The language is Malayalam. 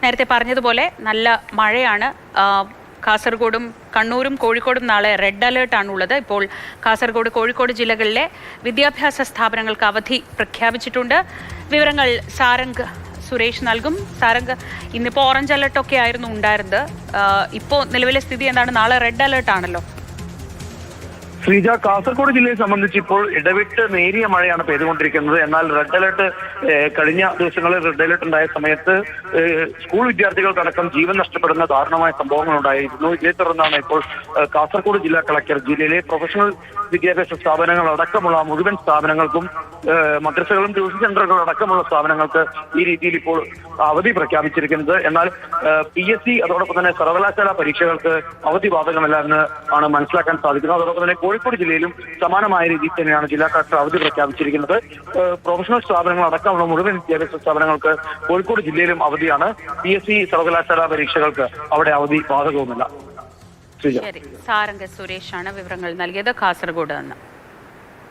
നേരത്തെ പറഞ്ഞതുപോലെ നല്ല മഴയാണ്. കാസർഗോഡും കണ്ണൂരും കോഴിക്കോടും നാളെ റെഡ് അലേർട്ടാണുള്ളത്. ഇപ്പോൾ കാസർഗോഡ് കോഴിക്കോട് ജില്ലകളിലെ വിദ്യാഭ്യാസ സ്ഥാപനങ്ങൾക്ക് അവധി പ്രഖ്യാപിച്ചിട്ടുണ്ട്. വിവരങ്ങൾ സാരംഗ് സുരേഷ് നൽകും. സാരംഗ്, ഇന്നിപ്പോൾ ഓറഞ്ച് അലേർട്ടൊക്കെ ആയിരുന്നു ഉണ്ടായിരുന്നത്. ഇപ്പോൾ നിലവിലെ സ്ഥിതി എന്താണ്? നാളെ റെഡ് അലേർട്ട് ആണല്ലോ. ശ്രീജ, കാസർഗോഡ് ജില്ലയെ സംബന്ധിച്ച് ഇപ്പോൾ ഇടവിട്ട് നേരിയ മഴയാണ് പെയ്തുകൊണ്ടിരിക്കുന്നത്. എന്നാൽ റെഡ് അലേർട്ട് കഴിഞ്ഞ ദിവസങ്ങളിൽ റെഡ് അലേർട്ട് ഉണ്ടായ സമയത്ത് സ്കൂൾ വിദ്യാർത്ഥികൾക്കടക്കം ജീവൻ നഷ്ടപ്പെടുന്ന ദാരുണമായ സംഭവങ്ങൾ ഉണ്ടായിരുന്നു. ഇതേ തുടർന്നാണ് ഇപ്പോൾ കാസർഗോഡ് ജില്ലാ കളക്ടർ ജില്ലയിലെ പ്രൊഫഷണൽ വിദ്യാഭ്യാസ സ്ഥാപനങ്ങൾ അടക്കമുള്ള മുഴുവൻ സ്ഥാപനങ്ങൾക്കും മദ്രസകളും ട്യൂഷൻ സെന്ററുകളും അടക്കമുള്ള സ്ഥാപനങ്ങൾക്ക് ഈ രീതിയിൽ ഇപ്പോൾ അവധി പ്രഖ്യാപിച്ചിരിക്കുന്നത്. എന്നാൽ PSC അതോടൊപ്പം തന്നെ സർവകലാശാല പരീക്ഷകൾക്ക് അവധി ബാധകമല്ല എന്ന് ആണ് മനസ്സിലാക്കാൻ സാധിക്കുന്നത്. അതോടൊപ്പം തന്നെ കോഴിക്കോട് ജില്ലയിലും സമാനമായ രീതിയിൽ തന്നെയാണ് ജില്ലാ കളക്ടർ അവധി പ്രഖ്യാപിച്ചിരിക്കുന്നത്. പ്രൊഫഷണൽ സ്ഥാപനങ്ങൾ അടക്കമുള്ള മുഴുവൻ വിദ്യാഭ്യാസ സ്ഥാപനങ്ങൾക്ക് കോഴിക്കോട് ജില്ലയിലും അവധിയാണ്. PSC സർവകലാശാല പരീക്ഷകൾക്ക് അവിടെ അവധി ബാധകവുമല്ല. ശരി, സാരംഗ് സുരേഷാണ് വിവരങ്ങൾ നൽകിയത് കാസർഗോഡ് നിന്ന്.